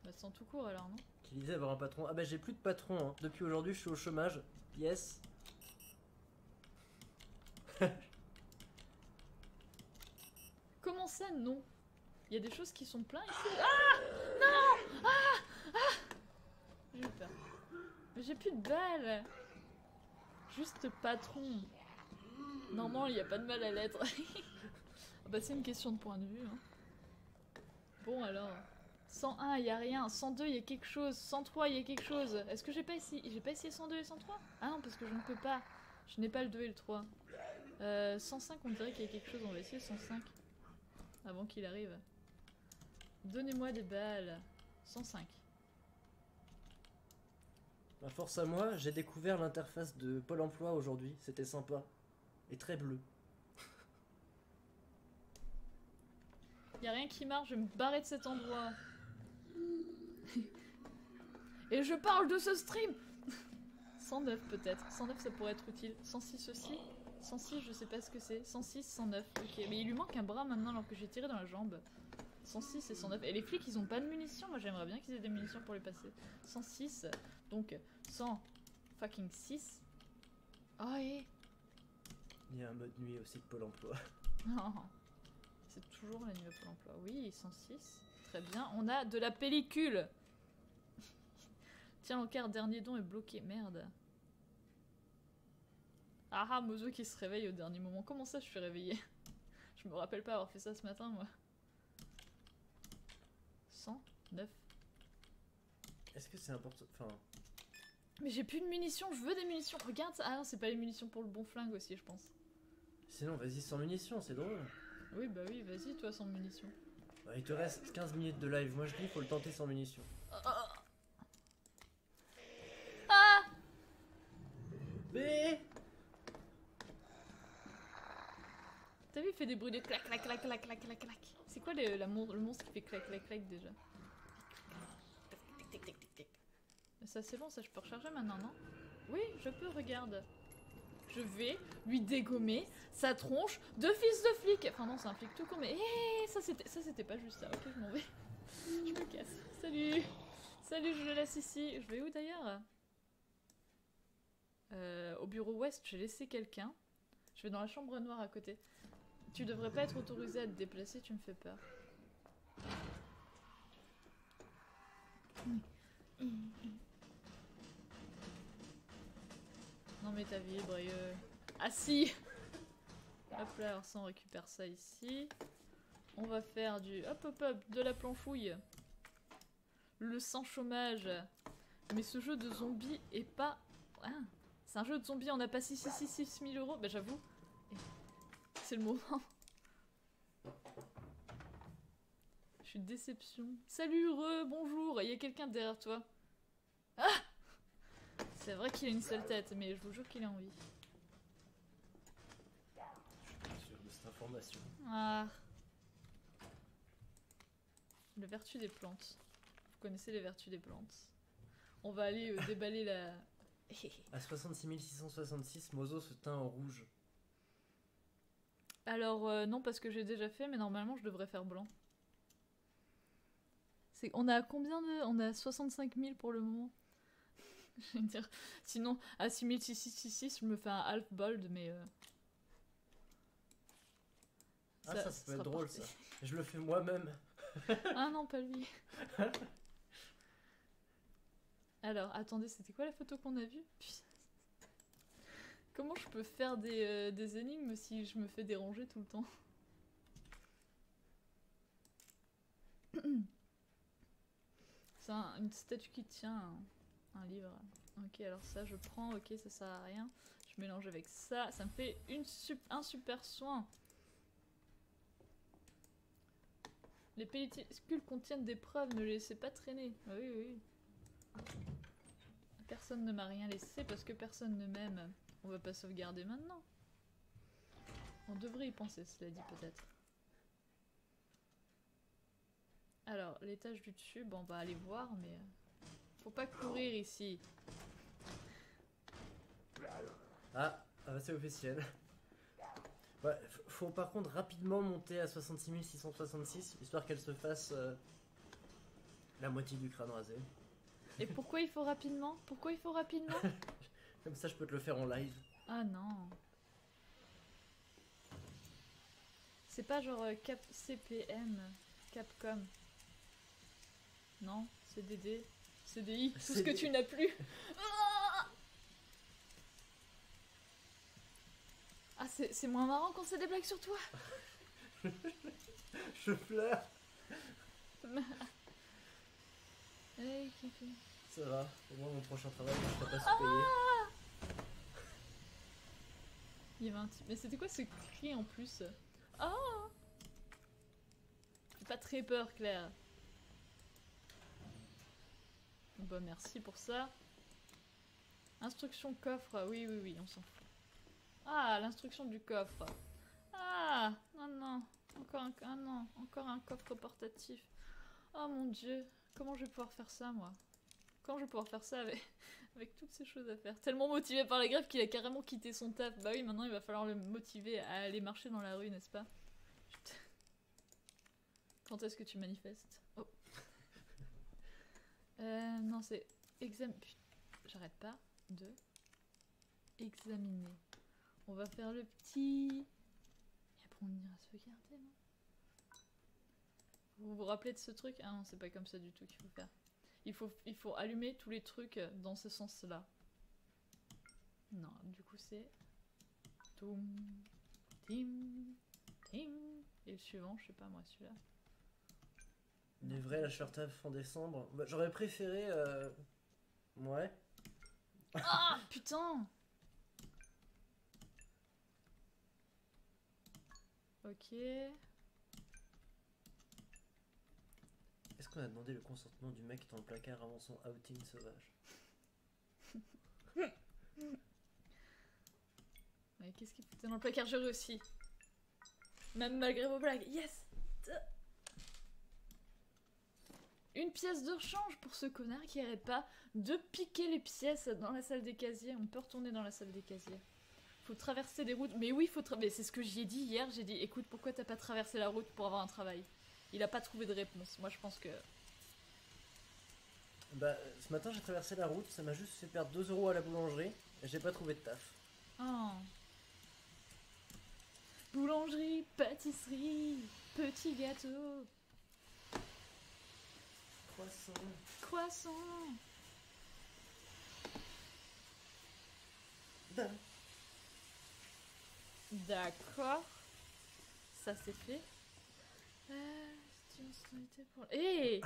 Bah, sans tout court alors, non? Qui disait avoir un patron. Ah bah j'ai plus de patron, hein. Depuis aujourd'hui je suis au chômage. Yes. Comment ça, non? Il y a des choses qui sont pleines ici. Ah! Non! Ah! Ah! J'ai eu peur. Mais j'ai plus de balles. Juste patron. Normalement, il n'y a pas de mal à l'être. Bah, c'est une question de point de vue. Hein. Bon, alors. 101, il n'y a rien. 102, il y a quelque chose. 103, il y a quelque chose. Est-ce que j'ai pas essayé 102 et 103? Ah non, parce que je ne peux pas. Je n'ai pas le 2 et le 3. 105, on dirait qu'il y a quelque chose. On va essayer 105. Avant qu'il arrive. Donnez-moi des balles. 105. Bah, force à moi, j'ai découvert l'interface de Pôle emploi aujourd'hui. C'était sympa. Et très bleu. Y a rien qui marche, je vais me barrer de cet endroit. Et je parle de ce stream. 109 peut-être. 109 ça pourrait être utile. 106 aussi. 106 je sais pas ce que c'est. 106, 109. Ok, mais il lui manque un bras maintenant alors que j'ai tiré dans la jambe. 106 et 109. Et les flics ils ont pas de munitions. Moi j'aimerais bien qu'ils aient des munitions pour les passer. 106. Donc 100 fucking 6. Oh et... Il y a un mode nuit aussi de Pôle emploi. Non. C'est toujours la nuit Pôle emploi. Oui, 106. Très bien. On a de la pellicule. Tiens, l'encart dernier don est bloqué. Merde. Ah ah, Mozo qui se réveille au dernier moment. Comment ça, je suis réveillée? Je me rappelle pas avoir fait ça ce matin, moi. 109. Est-ce que c'est important? Enfin... Mais j'ai plus de munitions, je veux des munitions. Regarde ça. Ah non, c'est pas les munitions pour le bon flingue aussi, je pense. Sinon, vas-y sans munitions, c'est drôle. Oui, bah oui, vas-y, toi, sans munitions. Bah, il te reste 15 minutes de live. Moi, je dis, faut le tenter sans munitions. Ah! Mais... T'as vu, il fait des bruits de clac, clac, clac, clac, clac, clac, clac. C'est quoi le monstre qui fait clac, clac, clac déjà? Ça, c'est bon, ça, je peux recharger maintenant, non? Oui, je peux, regarde. Je vais lui dégommer sa tronche de fils de flic. Enfin non, c'est un flic tout con, mais hey, ça c'était pas juste ça. Ok, je m'en vais. Je me casse. Salut. Salut, je le laisse ici. Je vais où d'ailleurs? Au bureau ouest, j'ai laissé quelqu'un. Je vais dans la chambre noire à côté. Tu devrais pas être autorisé à te déplacer, tu me fais peur. Non mais ta vie est brieux. Ah si. Hop là, alors ça on récupère ça ici. On va faire du hop hop hop, de la planchouille. Le sans chômage. Mais ce jeu de zombies est pas... Ah, c'est un jeu de zombies, on a pas 6 000 €. Bah j'avoue. C'est le moment. Je suis déception. Salut, bonjour. Il y a quelqu'un derrière toi. Ah! C'est vrai qu'il a une seule tête, mais je vous jure qu'il a envie. Je suis pas sûr de cette information. Ah. La vertu des plantes. Vous connaissez les vertus des plantes. On va aller déballer la... À 66 666, Mozo se teint en rouge. Alors non, parce que j'ai déjà fait, mais normalement je devrais faire blanc. On a combien de... On a 65 000 pour le moment. Je vais dire. Sinon, à 6666, je me fais un half bold, mais. Ah, ça peut sera être drôle, parti. ça. Je le fais moi-même. Ah non, pas lui. Alors, attendez, c'était quoi la photo qu'on a vue? Putain. Comment je peux faire des énigmes si je me fais déranger tout le temps? C'est une statue qui tient un livre. Ok, alors ça je prends, ok, ça sert à rien. Je mélange avec ça, ça me fait un super soin. Les pellicules contiennent des preuves, ne les laissez pas traîner. Ah oui, oui. Personne ne m'a rien laissé parce que personne ne m'aime. On va pas sauvegarder maintenant. On devrait y penser, cela dit peut-être. Alors, l'étage du dessus, bon, on va aller voir, mais... faut pas courir ici. Ah, c'est officiel. Ouais, faut par contre rapidement monter à 66 666, histoire qu'elle se fasse la moitié du crâne rasé. Et pourquoi il faut rapidement? Pourquoi il faut rapidement? Comme ça, je peux te le faire en live. Ah non. C'est pas genre CPM, Capcom. Non, CDD, CDI, tout ce que tu n'as plus. Ah, c'est moins marrant quand c'est des blagues sur toi. Je pleure. Hey, Kifi. Ça va, au moins mon prochain travail, je serai pas sous-payé. Il y avait un type. Mais c'était quoi ce cri en plus? Ah! J'ai pas très peur, Claire. Bah merci pour ça. Instruction coffre, oui, oui, oui, on s'en fout. Ah, l'instruction du coffre. Ah, non, non. Encore un coffre portatif. Oh mon dieu, comment je vais pouvoir faire ça, moi? Comment je vais pouvoir faire ça avec toutes ces choses à faire? Tellement motivé par la grève qu'il a carrément quitté son taf. Bah oui, maintenant il va falloir le motiver à aller marcher dans la rue, n'est-ce pas? Putain. Quand est-ce que tu manifestes? Oh. Non, c'est j'arrête pas de examiner. On va faire le petit... Et après on ira sauvegarder, non? Vous vous rappelez de ce truc? Ah non, c'est pas comme ça du tout qu'il faut faire. Il faut allumer tous les trucs dans ce sens-là. Non, du coup c'est... Toum, tim, tim. Et le suivant, je sais pas moi, celui-là. Les vrais lâcheurs taf en décembre. Bah, j'aurais préféré... Ouais. Ah putain! Ok. Est-ce qu'on a demandé le consentement du mec dans le placard avant son outing sauvage? Mais qu'est-ce qu'il foutait dans le placard? J'ai réussi. Même malgré vos blagues. Yes! Une pièce de rechange pour ce connard qui arrête pas de piquer les pièces dans la salle des casiers. On peut retourner dans la salle des casiers. Faut traverser des routes. Mais oui, mais c'est ce que j'y ai dit hier. J'ai dit, écoute, pourquoi t'as pas traversé la route pour avoir un travail? Il a pas trouvé de réponse. Moi, je pense que... Bah, ce matin, j'ai traversé la route. Ça m'a juste fait perdre 2 € à la boulangerie. Et j'ai pas trouvé de taf. Oh. Boulangerie, pâtisserie, petit gâteau. Croissant. D'accord. Ça c'est fait. C'est une sonalité pour... Hé.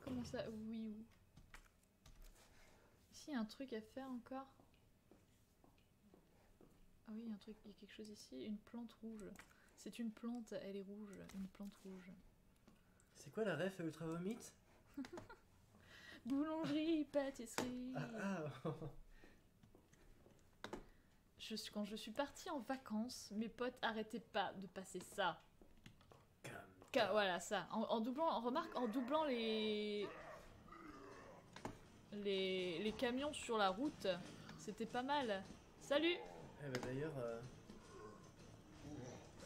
Comment ça? Oui. Ici, il y a un truc à faire encore. Ah oui, il y a un truc, il y a quelque chose ici. Une plante rouge. C'est une plante, elle est rouge. Une plante rouge. C'est quoi la ref à Ultra Vomit? Boulangerie, pâtisserie. Ah. Quand je suis partie en vacances, mes potes arrêtaient pas de passer ça. Voilà, ça. En doublant, remarque, en doublant les camions sur la route, c'était pas mal. Salut. Eh bah d'ailleurs...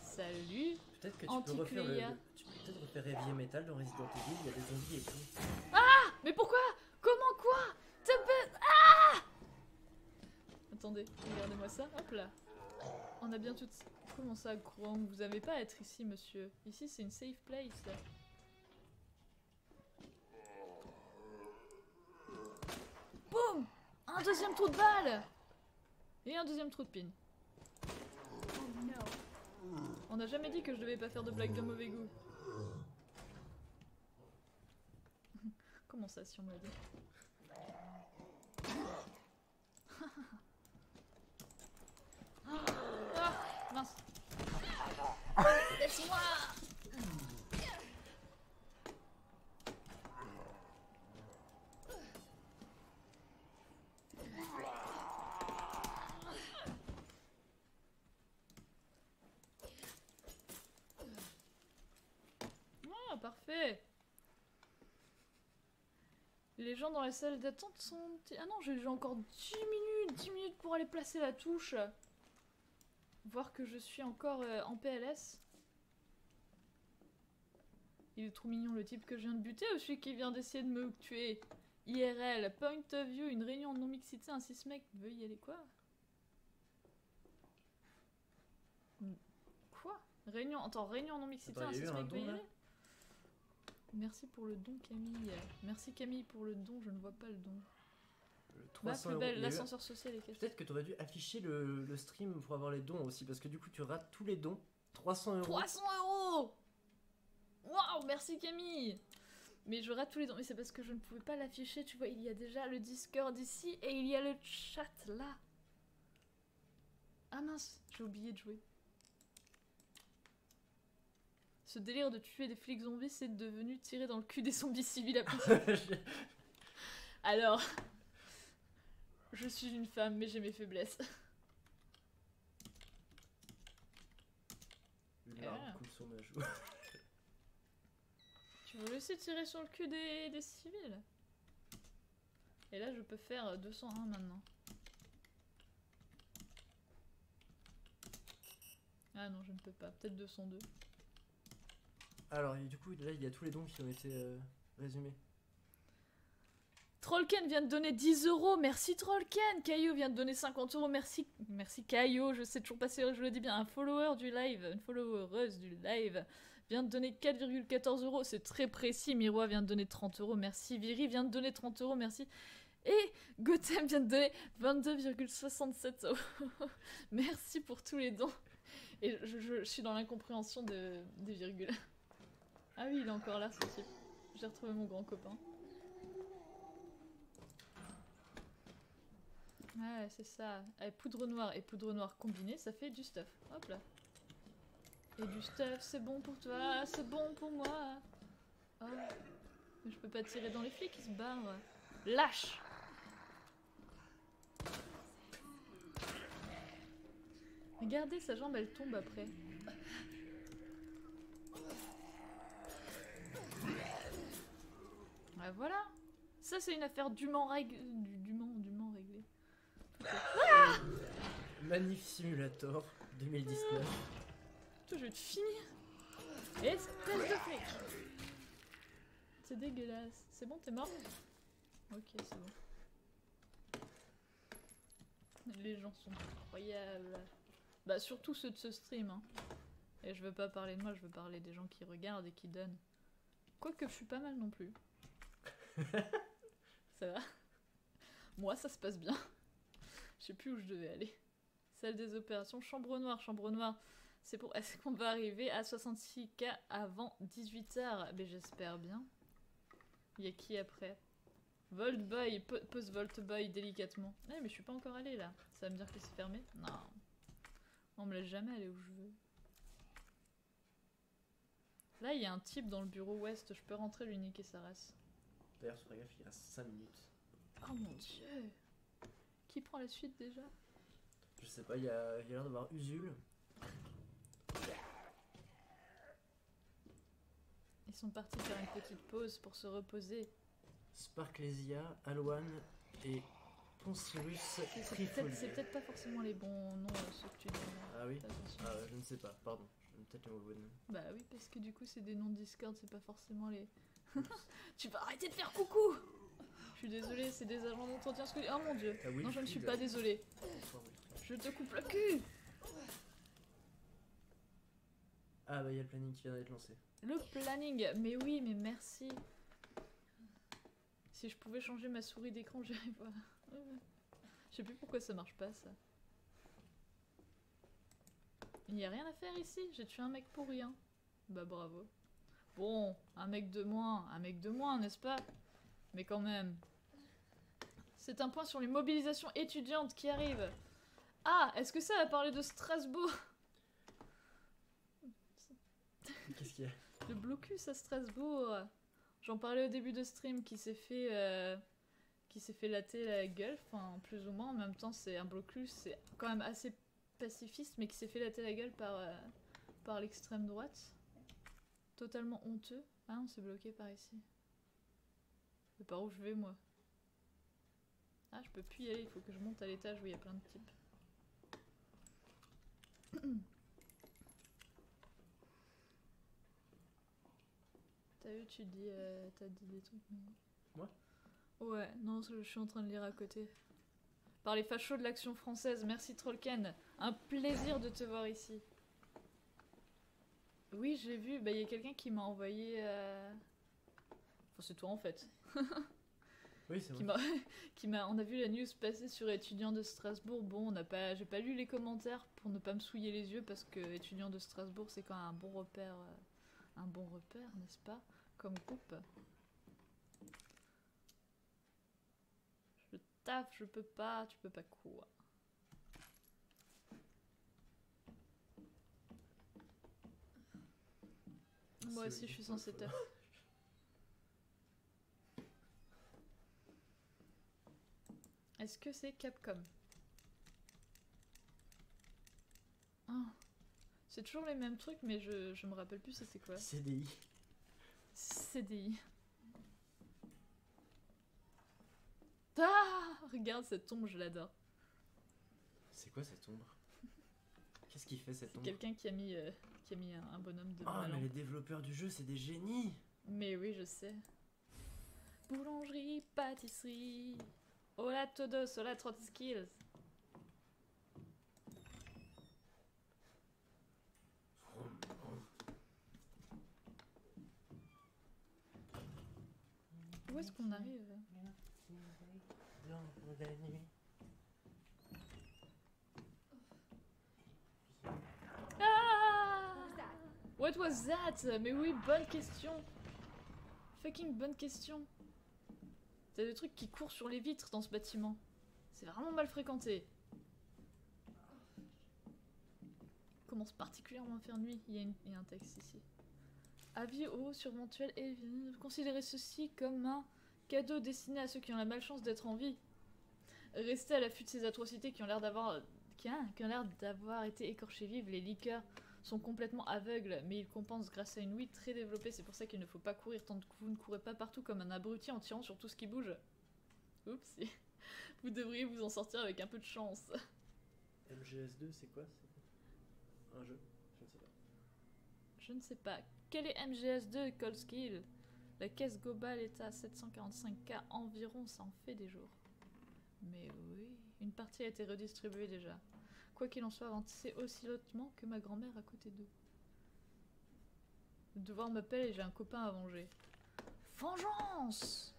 Salut. Peut-être que tu peux refaire peut-être faire Heavy Metal dans Resident Evil, il y a des zombies et tout. Mais pourquoi? Comment quoi? Ah! Attendez, regardez-moi ça. Hop là. On a bien tout... Comment ça, Chrome? Vous avez pas à être ici, monsieur. Ici, c'est une safe place. Boum! Un deuxième trou de balle! Et un deuxième trou de pin. On n'a jamais dit que je devais pas faire de blagues de mauvais goût. Comment ça, si on me l'a dit? Ah, mince. Laisse-moi! Ah, parfait. Les gens dans la salle d'attente sont... Ah non, j'ai encore 10 minutes pour aller placer la touche. Voir que je suis encore en PLS. Il est trop mignon le type que je viens de buter ou celui qui vient d'essayer de me tuer? IRL, point of view, une réunion non mixité, un 6 mec veut y aller quoi? Quoi? Réunion, attends, réunion non mixité, Attends, un y a 6 eu un mec veut y don, là aller? Merci pour le don Camille. Merci Camille pour le don, je ne vois pas le don. Le Bah, 300 plus euros. belle, Il y a eu- l'ascenseur social est cassé. Peut-être que tu aurais dû afficher le stream pour avoir les dons aussi, parce que du coup tu rates tous les dons. 300 euros. 300 €! Waouh, merci Camille! Mais je rate tous les dons, mais c'est parce que je ne pouvais pas l'afficher, tu vois, il y a déjà le Discord ici et il y a le chat là. Ah mince, j'ai oublié de jouer. Ce délire de tuer des flics zombies, c'est devenu tirer dans le cul des zombies civils après. Alors, je suis une femme, mais j'ai mes faiblesses. Une larme coule sur ma joue. Tu veux laisser tirer sur le cul des civils? Et là, je peux faire 201 maintenant. Ah non, je ne peux pas. Peut-être 202. Alors, et du coup, là, il y a tous les dons qui ont été résumés. Trollken vient de donner 10 €, merci Trollken. Caillou vient de donner 50 €, merci. Merci Caillou, je sais toujours pas si je le dis bien. Un follower du live, une followereuse du live vient de donner 4,14 €, c'est très précis. Miroir vient de donner 30 €, merci. Viri vient de donner 30 €, merci. Et Gotham vient de donner 22,67 €. Merci pour tous les dons. Et je suis dans l'incompréhension des virgules. Ah oui, il est encore là, ce type. J'ai retrouvé mon grand copain. Ouais, c'est ça. Poudre noire combinée, ça fait du stuff. Hop là. Et du stuff, c'est bon pour toi, c'est bon pour moi. Oh. Mais je peux pas tirer dans les flics, ils se barrent. Lâche! Regardez, sa jambe, elle tombe après. Ah, voilà. Ça, c'est une affaire dûment réglée. Manif Simulator 2019. Je vais te finir. Espèce de flic. C'est dégueulasse. C'est bon, t'es mort? Ok, c'est bon. Les gens sont incroyables. Bah, surtout ceux de ce stream. Hein. Et je veux pas parler de moi, je veux parler des gens qui regardent et qui donnent. Quoique je suis pas mal non plus. Ça va? Moi, ça se passe bien. Je sais plus où je devais aller. Salle des opérations, chambre noire. Chambre noire, c'est pour... Est-ce qu'on va arriver à 66K avant 18h? Mais j'espère bien. Il y a qui après? Volt Boy, pose Volt Boy délicatement. Eh, mais je suis pas encore allée là. Ça va me dire que c'est fermé? Non. On me laisse jamais aller où je veux. Là, il y a un type dans le bureau ouest. Je peux rentrer lui niquer sa race. D'ailleurs, ce gaffe, il reste 5 minutes. Oh mon dieu! Qui prend la suite déjà? Je sais pas, il y a l'air d'avoir Usul. Ils sont partis faire une petite pause pour se reposer. Sparklesia, Alwan et Poncirus Trifolium. C'est peut-être pas forcément les bons noms ceux que tu donnes. Ah oui? Fais attention. Ah, je ne sais pas, pardon. Peut-être les Wallwood. Bah oui, parce que du coup, c'est des noms de Discord, c'est pas forcément les. Tu vas arrêter de faire coucou! Je suis désolée, c'est des agents d'entretien scolaire. Oh mon dieu! Ah oui, Non, je ne suis Wilfried. pas désolée. Je te coupe le cul! Ah bah il y a le planning qui vient d'être lancé. Le planning! Mais oui, mais merci. Si je pouvais changer ma souris d'écran, j'irais pas. Je sais plus pourquoi ça marche pas, ça. Il n'y a rien à faire ici, j'ai tué un mec pour rien. Bah bravo. Bon, un mec de moins, n'est-ce pas? Mais quand même. C'est un point sur les mobilisations étudiantes qui arrivent. Ah, est-ce que ça a parlé de Strasbourg? Qu'est-ce qu'il y a? Le blocus à Strasbourg. J'en parlais au début de stream qui s'est fait latter la gueule, enfin plus ou moins. En même temps, c'est un blocus, c'est quand même assez pacifiste, mais qui s'est fait latter la gueule par l'extrême droite. Totalement honteux. Ah non, c'est bloqué par ici. C'est par où je vais, moi? Ah, je peux plus y aller, il faut que je monte à l'étage où il y a plein de types. T'as vu, t'as dit des trucs, mais... Moi? Ouais, non, je suis en train de lire à côté. Par les fachos de l'Action française, merci Trollken. Un plaisir de te voir ici. Oui, j'ai vu, bah il y a quelqu'un qui m'a envoyé... Enfin, c'est toi en fait. Oui, c'est Qui vrai. on a vu la news passer sur étudiants de Strasbourg. Bon, j'ai pas lu les commentaires pour ne pas me souiller les yeux parce que étudiants de Strasbourg c'est quand même un bon repère, n'est-ce pas, comme groupe. Je taffe, je peux pas, tu peux pas quoi. Moi aussi je suis censée taffer. Est-ce que c'est Capcom? Oh. C'est toujours les mêmes trucs, mais je me rappelle plus c'était quoi. CDI. CDI. Ah, regarde cette ombre, je l'adore. C'est quoi cette ombre? Qu'est-ce qu'il fait cette ombre? Quelqu'un qui a mis un bonhomme de Oh mais lampe. les développeurs du jeu c'est des génies. Mais oui, je sais. Boulangerie, pâtisserie. Hola todos, hola Trotskills. Où est-ce qu'on arrive? Ah! What was that? Mais oui, bonne question. Fucking bonne question. T'as des trucs qui courent sur les vitres dans ce bâtiment. C'est vraiment mal fréquenté. Il commence particulièrement à faire nuit. Il y a un texte ici. Avis aux surventuels et considérez ceci comme un cadeau destiné à ceux qui ont la malchance d'être en vie. Restez à l'affût de ces atrocités qui ont l'air d'avoir été écorchées vives. Les liqueurs sont complètement aveugles, mais ils compensent grâce à une ouïe très développée. C'est pour ça qu'il ne faut pas courir tant que vous ne courez pas partout comme un abruti en tirant sur tout ce qui bouge. Oups, vous devriez vous en sortir avec un peu de chance. MGS2 c'est quoi? Un jeu? Je ne sais pas. Je ne sais pas. Quel est MGS2 Cold Skill? La caisse globale est à 745K environ, ça en fait des jours. Mais oui, une partie a été redistribuée déjà. Quoi qu'il en soit, avancez aussi lentement que ma grand-mère à côté d'eux. Le devoir m'appelle et j'ai un copain à venger. Vengeance!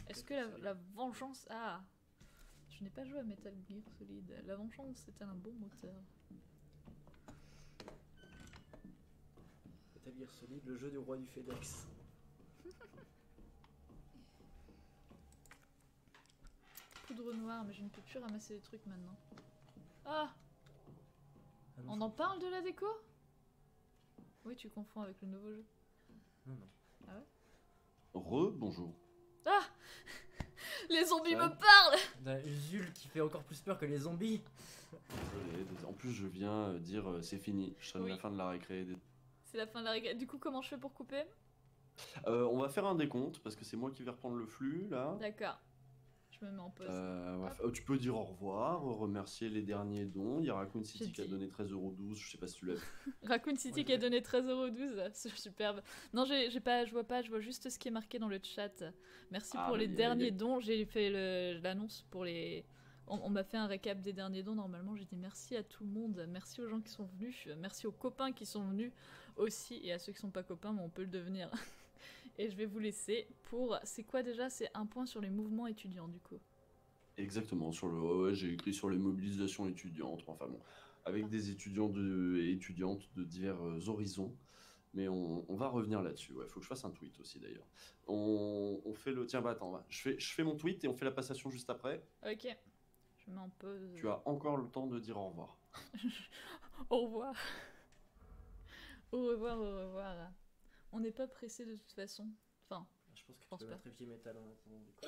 Est-ce que la vengeance... Ah! Je n'ai pas joué à Metal Gear Solid. La vengeance est un bon moteur. Metal Gear Solid, le jeu du roi du FedEx. Poudre noire, mais je ne peux plus ramasser les trucs maintenant. Ah! Ah non, On en parle de la déco? Oui, tu confonds avec le nouveau jeu. Non, non. Ah ouais? Bonjour. Ah! Les zombies Ça me parlent! On a Zul qui fait encore plus peur que les zombies. Désolé. En plus, je viens dire c'est fini. Je traîne Oui. la fin de la récré. C'est la fin de la règle. Du coup, comment je fais pour couper? On va faire un décompte parce que c'est moi qui vais reprendre le flux là. D'accord. Je Je me mets en pause. Tu peux dire au revoir, remercier les derniers dons. Il y a Raccoon City J'ai qui a dit. donné 13,12 €, je sais pas si tu l'as vu. Raccoon City Ouais, qui a j'ai- donné 13,12 €, c'est superbe. Non, j'ai pas, je vois juste ce qui est marqué dans le chat. Merci Ah, pour bah, les y a- derniers dons. J'ai fait l'annonce pour les. On m'a fait un récap des derniers dons. Normalement, j'ai dit merci à tout le monde. Merci aux gens qui sont venus. Merci aux copains qui sont venus aussi. Et à ceux qui sont pas copains, mais on peut le devenir. Et je vais vous laisser pour. C'est quoi déjà? C'est un point sur les mouvements étudiants, du coup. Exactement, ouais, j'ai écrit sur les mobilisations étudiantes, enfin bon, avec des étudiants et étudiantes de divers horizons, mais on va revenir là-dessus, ouais, faut que je fasse un tweet aussi d'ailleurs. On fait le... Tiens, bah attends, je fais mon tweet et on fait la passation juste après. Ok. Je mets en pause. Tu as encore le temps de dire au revoir. Au revoir. Au revoir, au revoir. On n'est pas pressé de toute façon. Enfin, Je pense que tu pense peux pas. mettre Heavy Metal en attendant. du coup.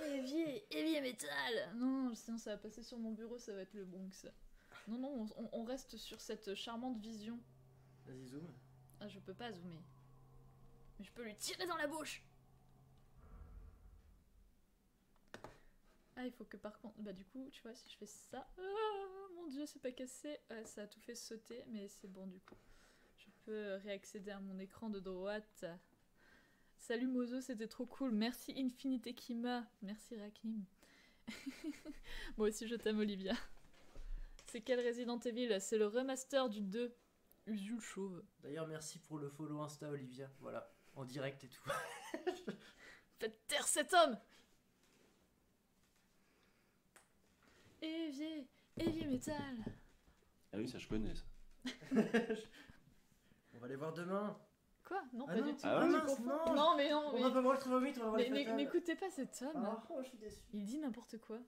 Heavy metal. Non, sinon ça va passer sur mon bureau, ça va être le Bronx. Non, on reste sur cette charmante vision. Vas-y, zoom. Ah, je peux pas zoomer. Mais je peux lui tirer dans la bouche. Ah, il faut que par contre... Bah du coup, tu vois, si je fais ça... Ah, mon dieu, c'est pas cassé. Ça a tout fait sauter, mais c'est bon du coup. Je peux réaccéder à mon écran de droite. Salut Mozo, c'était trop cool. Merci Infinite Kima. Merci Raknim. Moi aussi je t'aime Olivia. C'est quel Resident Evil? C'est le remaster du 2. Usul chauve. D'ailleurs, merci pour le follow Insta, Olivia. Voilà, en direct et tout. Faites taire cet homme! Heavy metal. Ah oui, ça je connais ça. On va les voir demain. Quoi? Non, Ah pas non. du tout. Ah ouais, Tu mince, confonds. non. Non, mais non, On va pas voir le Trévomite, on va voir les fatales. n'écoutez pas cet homme. Ah, oh, je suis déçu. Il dit n'importe quoi.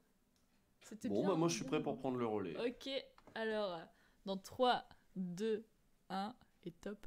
C'était Bon, bien. bah moi je suis bon. prêt pour prendre le relais. Ok, alors, dans 3, 2, 1, et top.